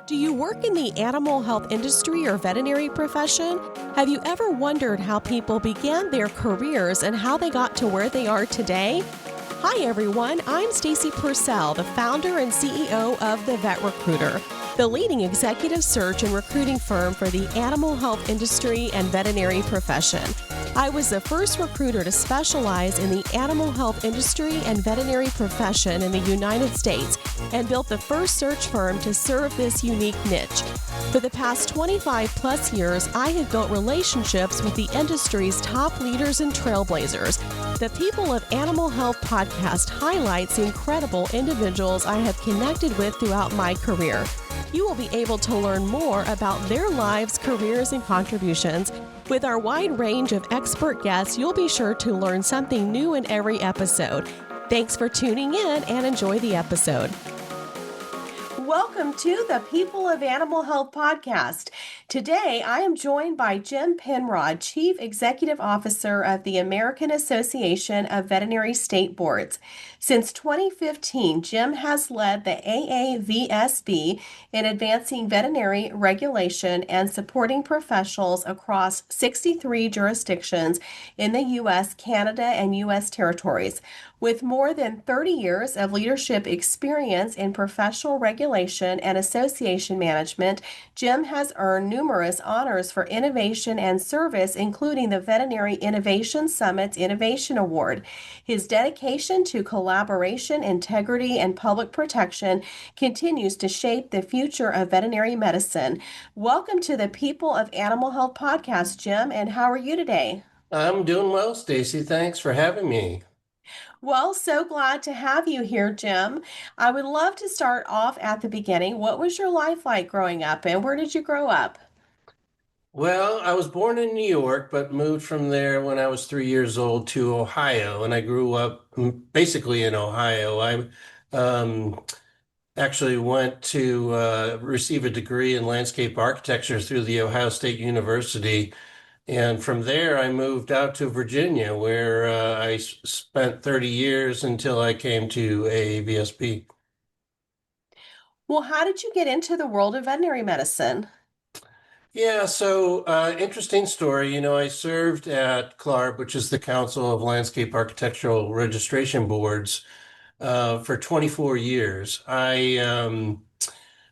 Do you work in the animal health industry or veterinary profession? Have you ever wondered how people began their careers and how they got to where they are today? Hi everyone, I'm Stacy Purcell, the founder and CEO of The Vet Recruiter, the leading executive search and recruiting firm for the animal health industry and veterinary profession. I was the first recruiter to specialize in the animal health industry and veterinary profession in the United States and built the first search firm to serve this unique niche. For the past 25 plus years, I have built relationships with the industry's top leaders and trailblazers. The People of Animal Health podcast highlights the incredible individuals I have connected with throughout my career. You will be able to learn more about their lives, careers, and contributions. With our wide range of expert guests, you'll be sure to learn something new in every episode. Thanks for tuning in and enjoy the episode. Welcome to the People of Animal Health podcast. Today, I am joined by Jim Penrod, Chief Executive Officer of the American Association of Veterinary State Boards. Since 2015, Jim has led the AAVSB in advancing veterinary regulation and supporting professionals across 63 jurisdictions in the U.S., Canada, and U.S. territories. With more than 30 years of leadership experience in professional regulation and association management, Jim has earned numerous honors for innovation and service, including the Veterinary Innovation Summit's Innovation Award. His dedication to collaboration, integrity, and public protection continues to shape the future of veterinary medicine. Welcome to the People of Animal Health podcast, Jim, and how are you today? I'm doing well, Stacy. Thanks for having me. Well, so glad to have you here, Jim. I would love to start off at the beginning. What was your life like growing up, and where did you grow up? Well, I was born in New York, but moved from there when I was 3 years old to Ohio, and I grew up basically in Ohio. I um, actually went to receive a degree in landscape architecture through the Ohio State University, and from there I moved out to Virginia, where I spent 30 years until I came to AAVSB. Well, how did you get into the world of veterinary medicine? Yeah, so interesting story. I served at CLARB, which is the Council of Landscape Architectural Registration Boards, for 24 years. I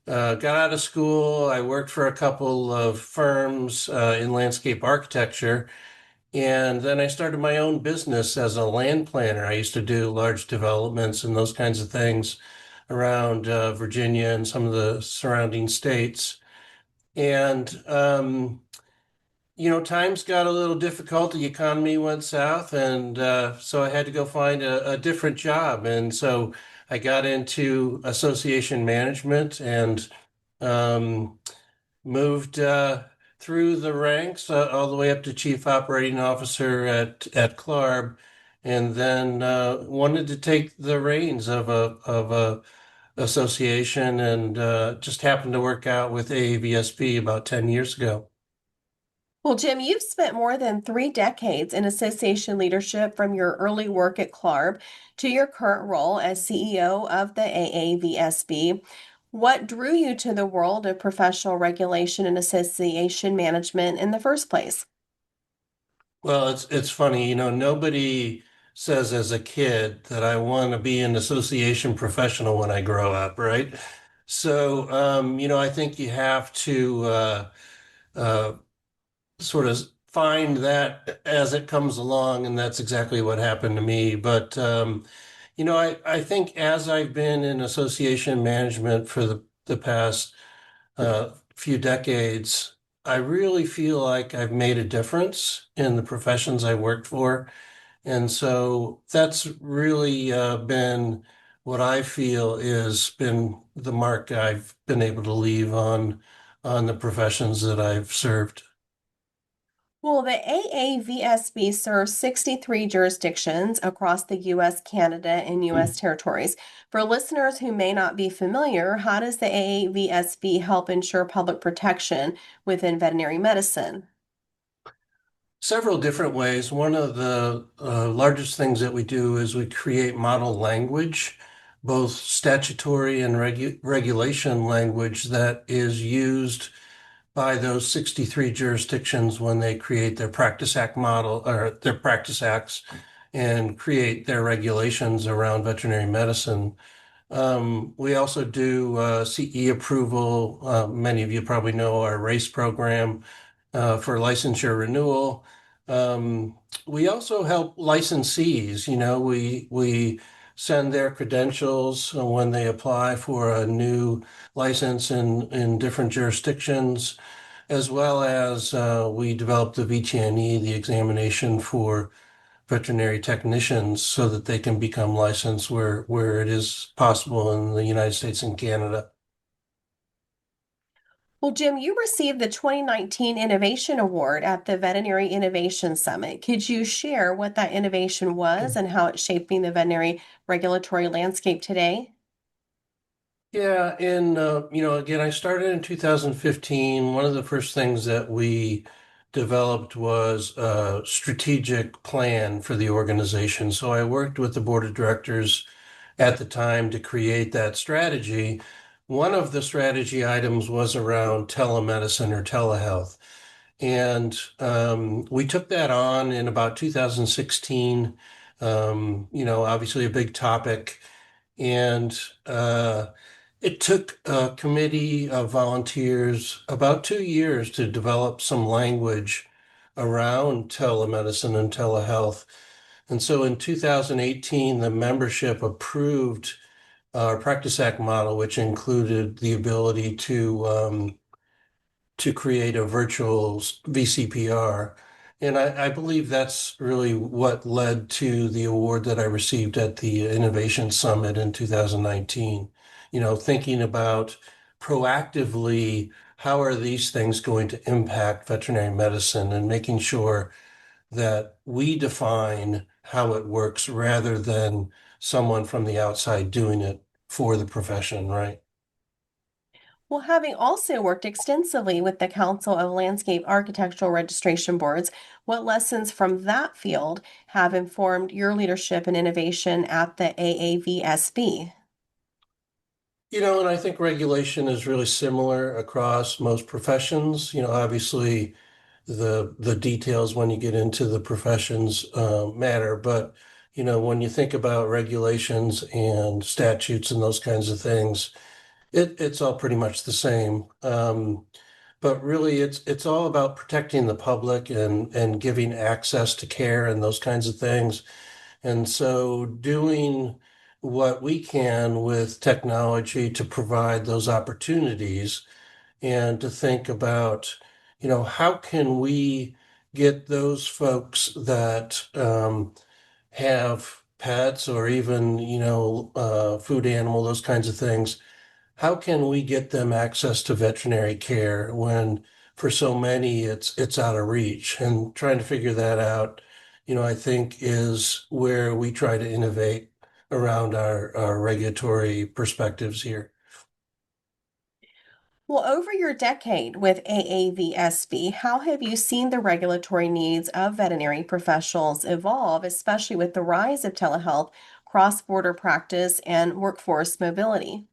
got out of school. I worked for a couple of firms in landscape architecture, and then I started my own business as a land planner. I used to do large developments and those kinds of things around Virginia and some of the surrounding states. And times got a little difficult. The economy went south, and so I had to go find a different job. And so I got into association management and um, moved through the ranks all the way up to chief operating officer at CLARB, and then wanted to take the reins of a association, and just happened to work out with AAVSB about 10 years ago. Well, Jim, you've spent more than 3 decades in association leadership from your early work at CLARB to your current role as CEO of the AAVSB. What drew you to the world of professional regulation and association management in the first place? Well, it's funny, nobody says as a kid that I want to be an association professional when I grow up, right? So, I think you have to uh, sort of find that as it comes along, and that's exactly what happened to me. But I think as I've been in association management for the past few decades, I really feel like I've made a difference in the professions I worked for. And so that's really been what I feel has been the mark I've been able to leave on the professions that I've served. Well, the AAVSB serves 63 jurisdictions across the U.S., Canada, and U.S. territories. For listeners who may not be familiar, how does the AAVSB help ensure public protection within veterinary medicine? Several different ways. One of the largest things that we do is we create model language both statutory and regulation language that is used by those 63 jurisdictions when they create their Practice Act model or their Practice Acts and create their regulations around veterinary medicine. We also do CE approval. Many of you probably know our RACE program for licensure renewal. We also help licensees. We send their credentials when they apply for a new license in different jurisdictions, as well as we develop the VTNE, the examination for veterinary technicians, so that they can become licensed where it is possible in the United States and Canada. Well, Jim, you received the 2019 Innovation Award at the Veterinary Innovation Summit. Could you share what that innovation was and how it's shaping the veterinary regulatory landscape today? Yeah, and again, I started in 2015. One of the first things that we developed was a strategic plan for the organization. So I worked with the board of directors at the time to create that strategy. One of the strategy items was around telemedicine or telehealth. And we took that on in about 2016. Obviously a big topic. And it took a committee of volunteers about 2 years to develop some language around telemedicine and telehealth. And so in 2018, the membership approved our Practice Act model, which included the ability to create a virtual VCPR. And I believe that's really what led to the award that I received at the Innovation Summit in 2019. Thinking about proactively how are these things going to impact veterinary medicine and making sure that we define how it works rather than someone from the outside doing it for the profession, right? Well, having also worked extensively with the Council of Landscape Architectural Registration Boards, what lessons from that field have informed your leadership and innovation at the AAVSB? And I think regulation is really similar across most professions. Obviously the details when you get into the professions matter, but when you think about regulations and statutes and those kinds of things, it's all pretty much the same. But really, it's all about protecting the public and giving access to care and those kinds of things. And so doing what we can with technology to provide those opportunities and to think about, how can we get those folks that have pets or even, food animal, those kinds of things, how can we get them access to veterinary care when for so many it's out of reach? And trying to figure that out, I think is where we try to innovate around our regulatory perspectives here. Well, over your decade with AAVSB, how have you seen the regulatory needs of veterinary professionals evolve, especially with the rise of telehealth, cross-border practice, and workforce mobility?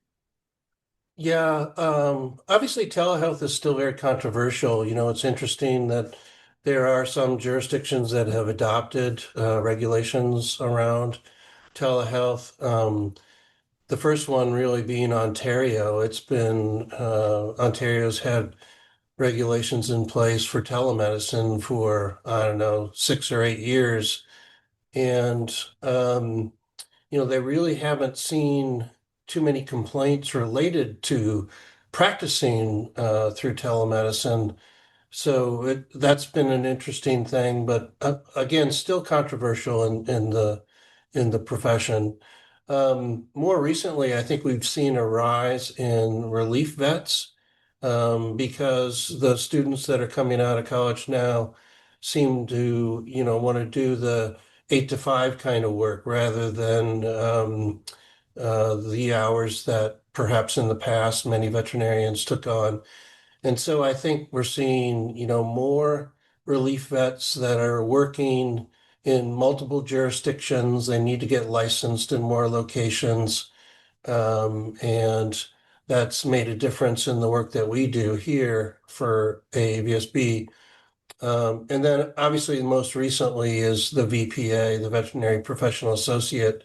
Yeah, obviously telehealth is still very controversial. It's interesting that there are some jurisdictions that have adopted regulations around telehealth. The first one really being Ontario. Ontario's had regulations in place for telemedicine for, I don't know, 6 or 8 years. And, they really haven't seen too many complaints related to practicing through telemedicine. So that's been an interesting thing, but again, still controversial in the profession. More recently, I think we've seen a rise in relief vets because the students that are coming out of college now seem to, want to do the 8 to 5 kind of work rather than the hours that perhaps in the past many veterinarians took on. And so I think we're seeing, more relief vets that are working in multiple jurisdictions. They need to get licensed in more locations. And that's made a difference in the work that we do here for AAVSB. And then obviously most recently is the VPA, the Veterinary Professional Associate,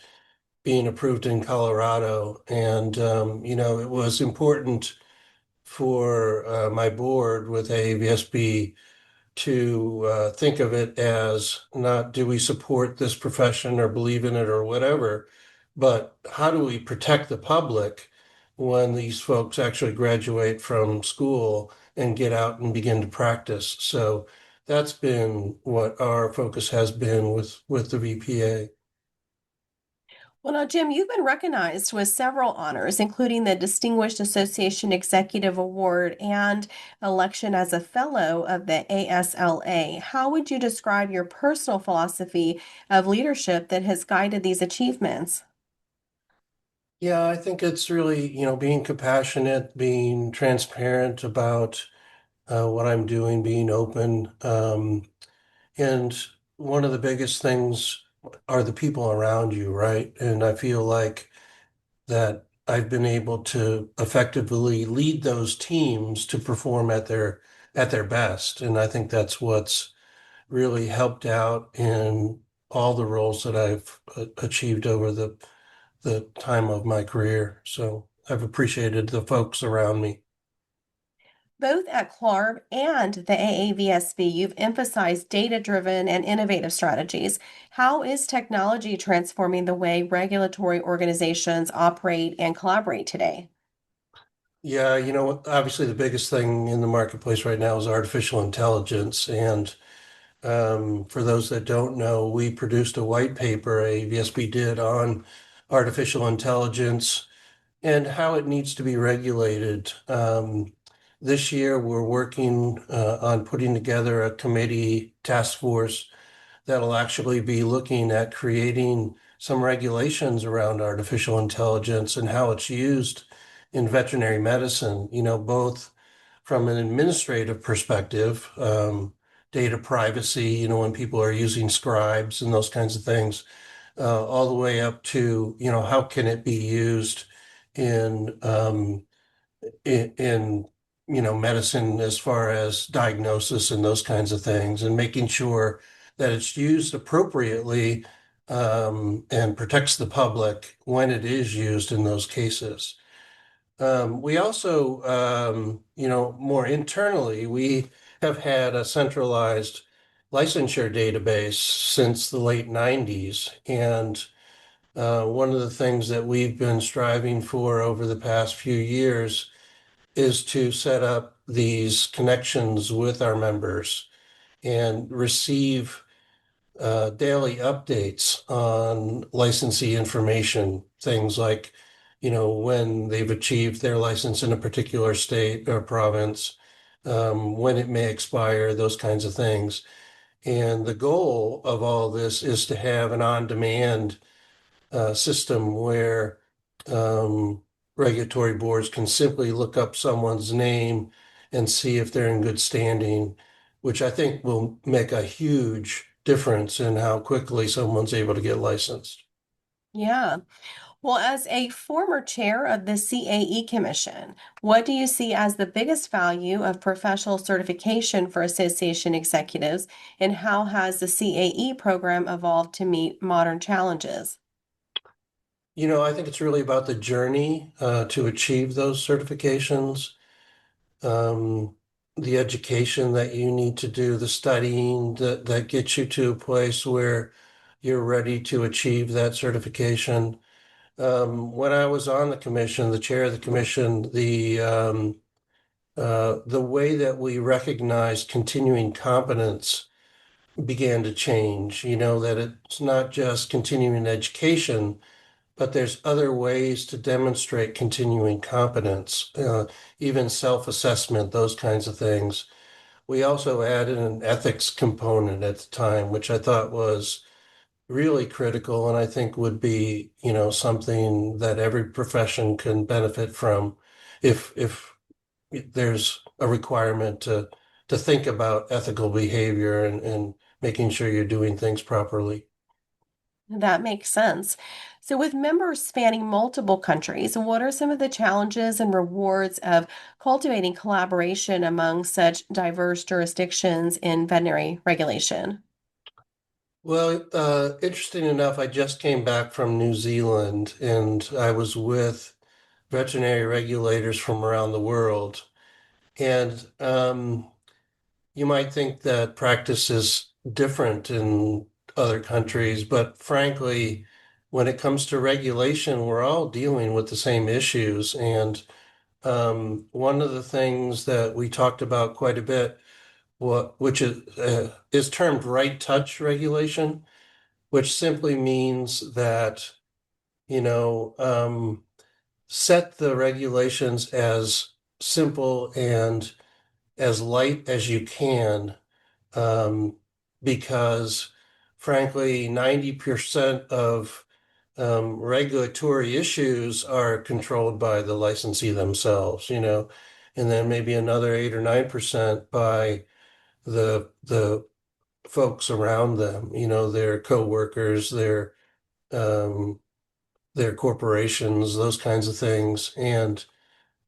being approved in Colorado. And, it was important for my board with AAVSB to think of it as not do we support this profession or believe in it or whatever, but how do we protect the public when these folks actually graduate from school and get out and begin to practice? So that's been what our focus has been with the VPA. Well, now, Jim, you've been recognized with several honors, including the Distinguished Association Executive Award and election as a Fellow of the ASLA. How would you describe your personal philosophy of leadership that has guided these achievements? Yeah, I think it's really, being compassionate, being transparent about what I'm doing, being open. And one of the biggest things are the people around you, right? And I feel like that I've been able to effectively lead those teams to perform at their best. And I think that's what's really helped out in all the roles that I've achieved over the time of my career. So I've appreciated the folks around me. Both at CLARB and the AAVSB, you've emphasized data-driven and innovative strategies. How is technology transforming the way regulatory organizations operate and collaborate today? Yeah, obviously the biggest thing in the marketplace right now is artificial intelligence. And for those that don't know, we produced a white paper, AVSB did, on artificial intelligence and how it needs to be regulated. This year, we're working on putting together a committee task force that'll actually be looking at creating some regulations around artificial intelligence and how it's used in veterinary medicine, both from an administrative perspective, data privacy, when people are using scribes and those kinds of things, all the way up to, how can it be used in in medicine as far as diagnosis and those kinds of things, and making sure that it's used appropriately and protects the public when it is used in those cases. We also, more internally, we have had a centralized licensure database since the late 90s. And one of the things that we've been striving for over the past few years is to set up these connections with our members and receive daily updates on licensee information, things like, when they've achieved their license in a particular state or province, when it may expire, those kinds of things. And the goal of all this is to have an on-demand system where um, regulatory boards can simply look up someone's name and see if they're in good standing, which I think will make a huge difference in how quickly someone's able to get licensed. Yeah. Well, as a former chair of the CAE Commission, what do you see as the biggest value of professional certification for association executives, and how has the CAE program evolved to meet modern challenges? I think it's really about the journey to achieve those certifications, um, the education that you need to do, the studying that gets you to a place where you're ready to achieve that certification. When I was on the commission, the chair of the commission, the way that we recognized continuing competence began to change. That it's not just continuing education, but there's other ways to demonstrate continuing competence, even self-assessment, those kinds of things. We also added an ethics component at the time, which I thought was really critical and I think would be, something that every profession can benefit from if there's a requirement to think about ethical behavior and making sure you're doing things properly. That makes sense. So, with members spanning multiple countries, what are some of the challenges and rewards of cultivating collaboration among such diverse jurisdictions in veterinary regulation? Well, interesting enough, I just came back from New Zealand and I was with veterinary regulators from around the world. And you might think that practice is different in other countries, but frankly, when it comes to regulation, we're all dealing with the same issues. And one of the things that we talked about quite a bit, which is termed right touch regulation, which simply means that, you know, set the regulations as simple and as light as you can, um, because frankly, 90% of regulatory issues are controlled by the licensee themselves, and then maybe another 8 or 9% by the folks around them, their coworkers, um, their corporations, those kinds of things. And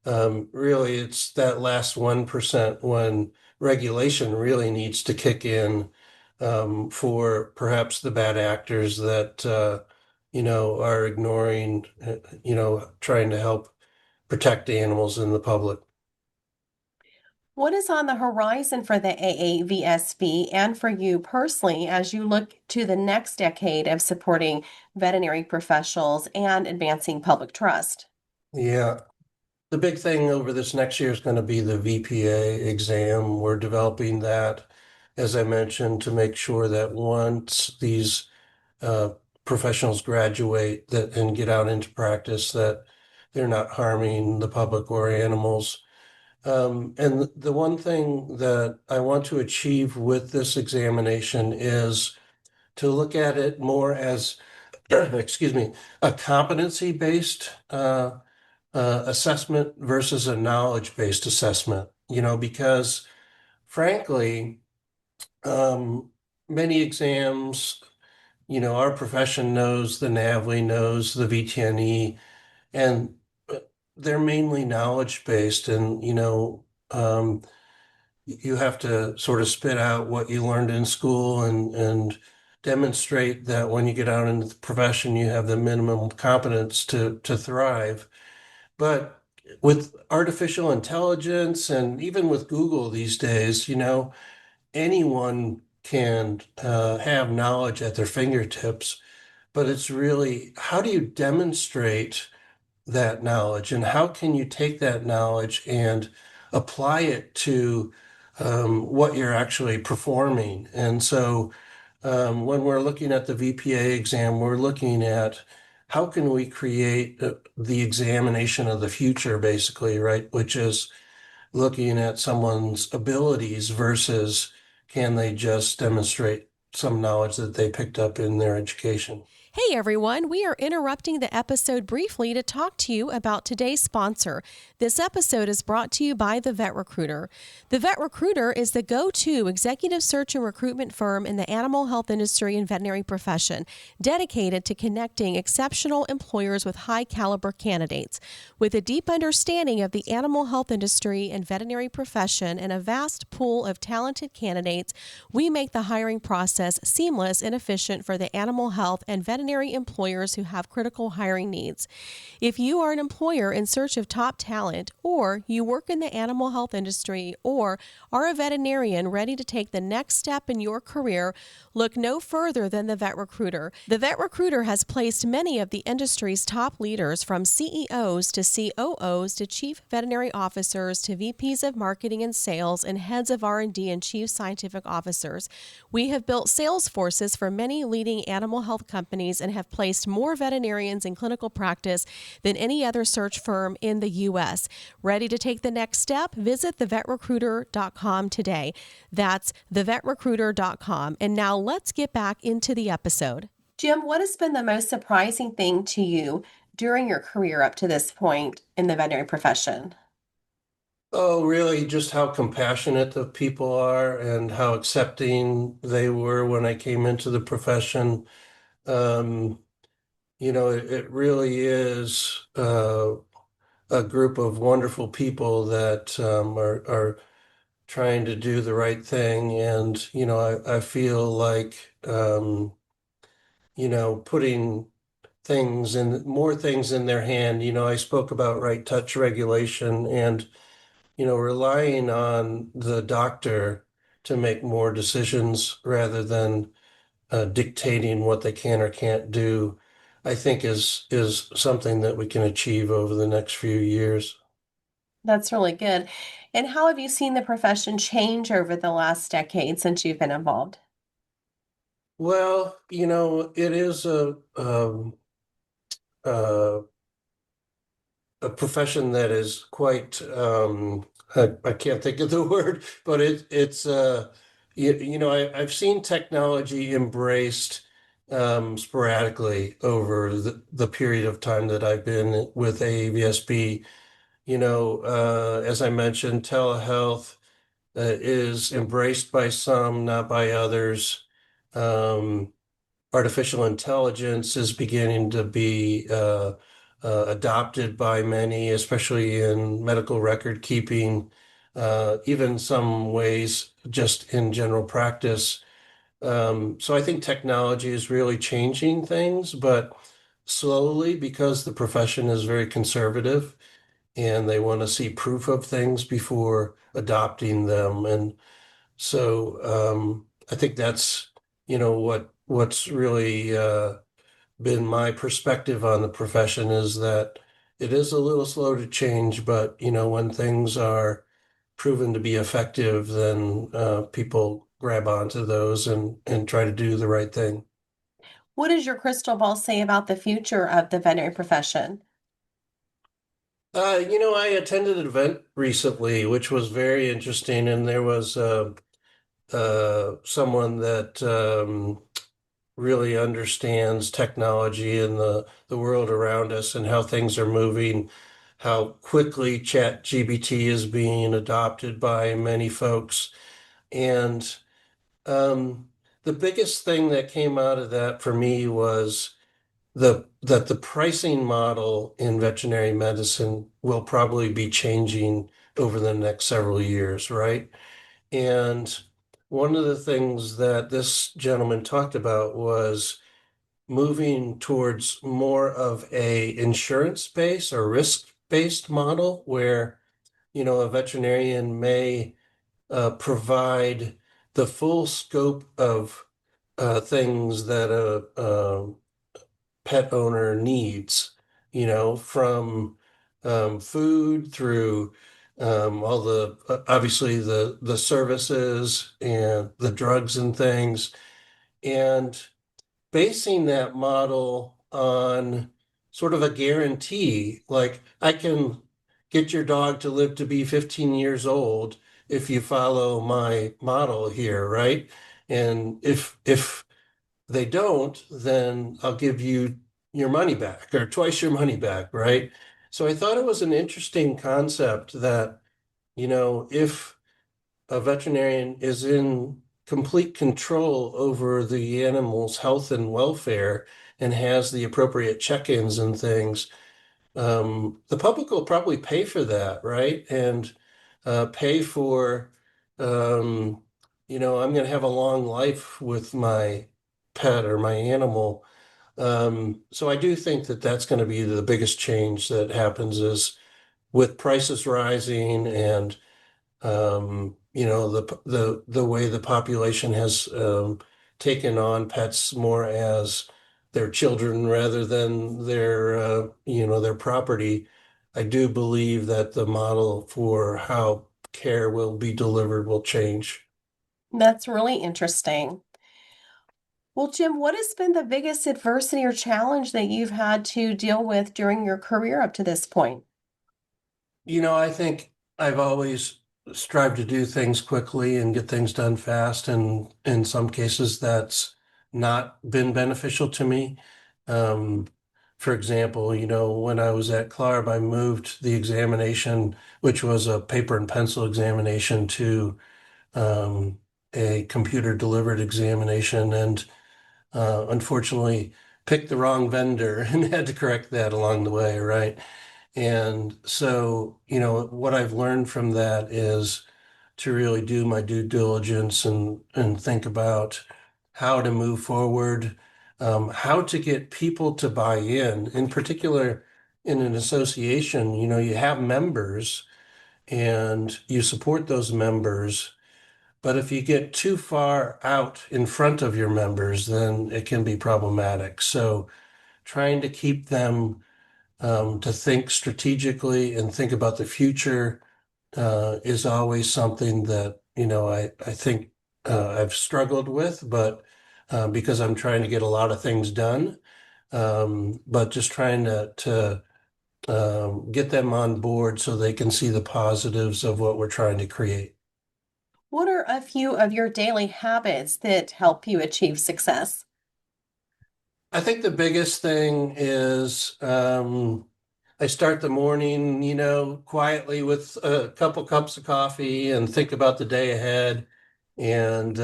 really, it's that last 1% when regulation really needs to kick in for perhaps the bad actors that, are ignoring, trying to help protect animals and the public. What is on the horizon for the AAVSB and for you personally as you look to the next decade of supporting veterinary professionals and advancing public trust? Yeah. The big thing over this next year is going to be the VPA exam. We're developing that, as I mentioned, to make sure that once these uh, professionals graduate and get out into practice, that they're not harming the public or animals. And the one thing that I want to achieve with this examination is to look at it more as, excuse me, a competency-based assessment versus a knowledge-based assessment, because frankly, um, many exams, our profession knows the NAVLE, knows the VTNE, and they're mainly knowledge-based. And, you have to sort of spit out what you learned in school and demonstrate that when you get out into the profession, you have the minimum competence to thrive. But with artificial intelligence and even with Google these days, anyone can have knowledge at their fingertips. But it's really, how do you demonstrate that knowledge and how can you take that knowledge and apply it to what you're actually performing? And so when we're looking at the VPA exam, we're looking at how can we create the examination of the future, basically, right? Which is looking at someone's abilities versus can they just demonstrate some knowledge that they picked up in their education. Hey everyone, we are interrupting the episode briefly to talk to you about today's sponsor. This episode is brought to you by the Vet Recruiter. The Vet Recruiter is the go-to executive search and recruitment firm in the animal health industry and veterinary profession, dedicated to connecting exceptional employers with high caliber candidates. With a deep understanding of the animal health industry and veterinary profession and a vast pool of talented candidates, we make the hiring process seamless and efficient for the animal health and veterinary employers who have critical hiring needs. If you are an employer in search of top talent, or you work in the animal health industry, or are a veterinarian ready to take the next step in your career, look no further than the Vet Recruiter. The Vet Recruiter has placed many of the industry's top leaders, from CEOs to COOs to chief veterinary officers to VPs of marketing and sales and heads of R&D and chief scientific officers. We have built sales forces for many leading animal health companies and have placed more veterinarians in clinical practice than any other search firm in the U.S. Ready to take the next step? Visit thevetrecruiter.com today. That's thevetrecruiter.com. And now let's get back into the episode. Jim, what has been the most surprising thing to you during your career up to this point in the veterinary profession? Oh, really, just how compassionate the people are and how accepting they were when I came into the profession. Um, it really is a group of wonderful people that are trying to do the right thing. And, I feel like, putting more things in their hand. I spoke about right touch regulation and, relying on the doctor to make more decisions rather than dictating what they can or can't do, I think is something that we can achieve over the next few years. That's really good. And how have you seen the profession change over the last decade since you've been involved? Well, it is uh, a profession that is quite I can't think of the word, but I've seen technology embraced sporadically over the period of time that I've been with AAVSB. As I mentioned, telehealth is embraced by some, not by others. Um, Artificial intelligence is beginning to be adopted by many, especially in medical record keeping, even some ways just in general practice. So I think technology is really changing things, but slowly because the profession is very conservative and they want to see proof of things before adopting them. And so I think that's, what's really been my perspective on the profession is that it is a little slow to change, but when things are proven to be effective, then people grab onto those and try to do the right thing. What does your crystal ball say about the future of the veterinary profession? I attended an event recently, which was very interesting, and there was someone that really understands technology and the world around us and how things are moving, how quickly ChatGPT is being adopted by many folks. And um, the biggest thing that came out of that for me was that the pricing model in veterinary medicine will probably be changing over the next several years, right? And one of the things that this gentleman talked about was moving towards more of a insurance based or risk based model where, a veterinarian may provide the full scope of things that a pet owner needs, from food through all obviously the services and the drugs and things. And basing that model on sort of a guarantee, like I can get your dog to live to be 15 years old if you follow my model here, right? And if they don't, then I'll give you your money back or twice your money back, right? So I thought it was an interesting concept that, if a veterinarian is in complete control over the animal's health and welfare and has the appropriate check-ins and things, the public will probably pay for that, right? And pay for, I'm going to have a long life with my pet or my animal. So I do think that that's going to be the biggest change that happens is with prices rising and the way the population has taken on pets more as their children rather than their property. I do believe that the model for how care will be delivered will change. That's really interesting. Well, Jim, what has been the biggest adversity or challenge that you've had to deal with during your career up to this point? I think I've always strived to do things quickly and get things done fast, and in some cases that's not been beneficial to me. Um, for example, when I was at Clarb, I moved the examination, which was a paper and pencil examination, to a computer delivered examination. And unfortunately, picked the wrong vendor and had to correct that along the way, right? And so, what I've learned from that is to really do my due diligence and think about how to move forward, how to get people to buy in. In particular, in an association, you have members and you support those members. But if you get too far out in front of your members, then it can be problematic. So trying to keep them to think strategically and think about the future is always something that, I think I've struggled with, but because I'm trying to get a lot of things done, but just trying to get them on board so they can see the positives of what we're trying to create. What are a few of your daily habits that help you achieve success? I think the biggest thing is I start the morning, quietly with a couple cups of coffee and think about the day ahead and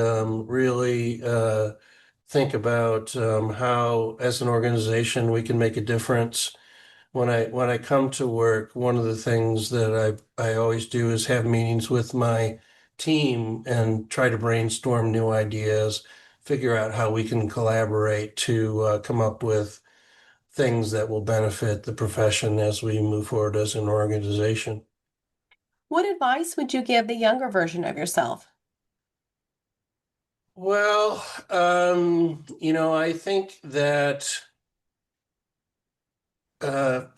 really think about how, as an organization, we can make a difference. When I come to work, one of the things that I always do is have meetings with my team and try to brainstorm new ideas, figure out how we can collaborate to come up with things that will benefit the profession as we move forward as an organization. What advice would you give the younger version of yourself? Well, I think that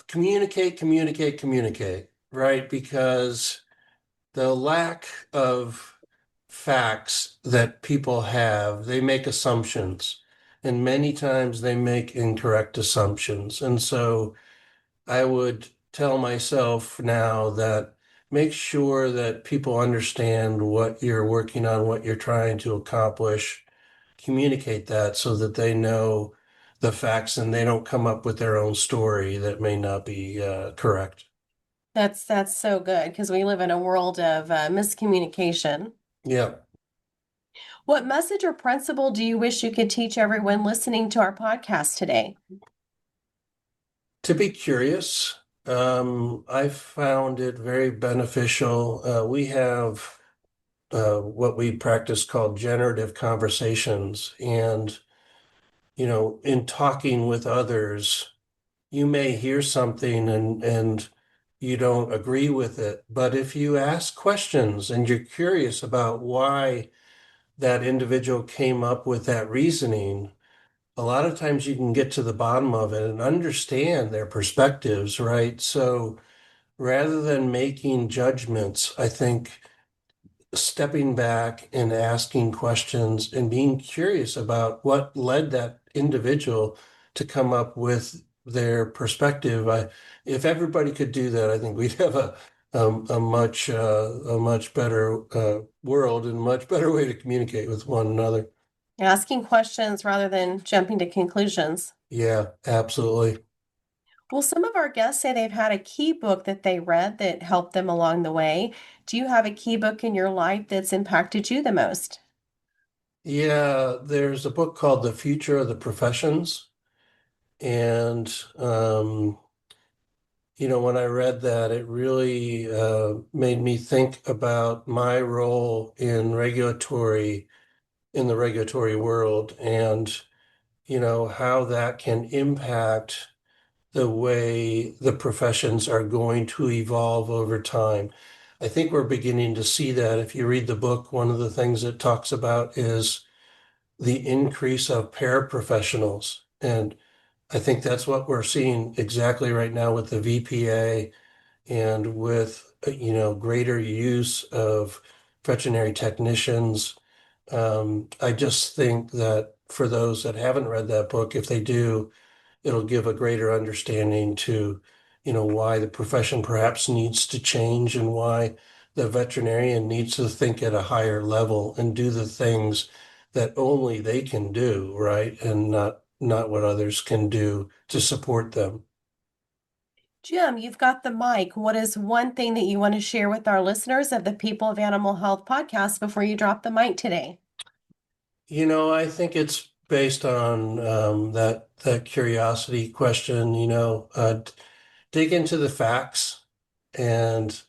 communicate, right? Because the lack of facts that people have, they make assumptions, and many times they make incorrect assumptions. And so I would tell myself now that make sure that people understand what you're working on, what you're trying to accomplish, communicate that so that they know the facts and they don't come up with their own story that may not be correct. That's so good because we live in a world of miscommunication. Yeah. What message or principle do you wish you could teach everyone listening to our podcast today? To be curious, I found it very beneficial. We have what we practice called generative conversations. And, in talking with others, you may hear something and you don't agree with it. But if you ask questions and you're curious about why that individual came up with that reasoning, a lot of times you can get to the bottom of it and understand their perspectives, right? So rather than making judgments, I think stepping back and asking questions and being curious about what led that individual to come up with their perspective. If everybody could do that, I think we'd have a much better world and much better way to communicate with one another. Asking questions rather than jumping to conclusions. Yeah, absolutely. Well, some of our guests say they've had a key book that they read that helped them along the way. Do you have a key book in your life that's impacted you the most? Yeah, there's a book called The Future of the Professions. And, when I read that, it really made me think about my role in the regulatory world and, how that can impact the way the professions are going to evolve over time. I think we're beginning to see that. If you read the book, one of the things it talks about is the increase of paraprofessionals. And I think that's what we're seeing exactly right now with the VPA and with, greater use of veterinary technicians. I just think that for those that haven't read that book, if they do, it'll give a greater understanding to, why the profession perhaps needs to change and why the veterinarian needs to think at a higher level and do the things that only they can do, right? And not what others can do to support them. Jim, you've got the mic. What is one thing that you want to share with our listeners of the People of Animal Health podcast before you drop the mic today? I think it's based on that curiosity question, dig into the facts and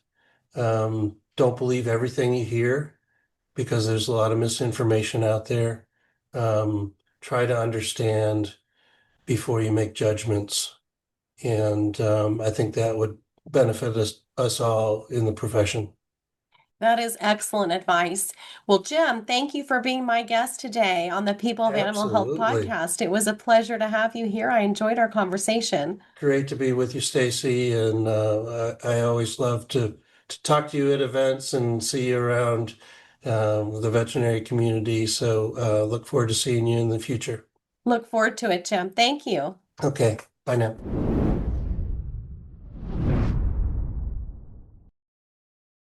don't believe everything you hear because there's a lot of misinformation out there. Try to understand before you make judgments, and I think that would benefit us all in the profession. That is excellent advice. Well, Jim, thank you for being my guest today on the People of Animal Health Absolutely. podcast. It was a pleasure to have you here. I enjoyed our conversation. Great to be with you, Stacy, and I always love to talk to you at events and see you around the veterinary community. So look forward to seeing you in the future. Look forward to it, Jim. Thank you. Okay, bye now.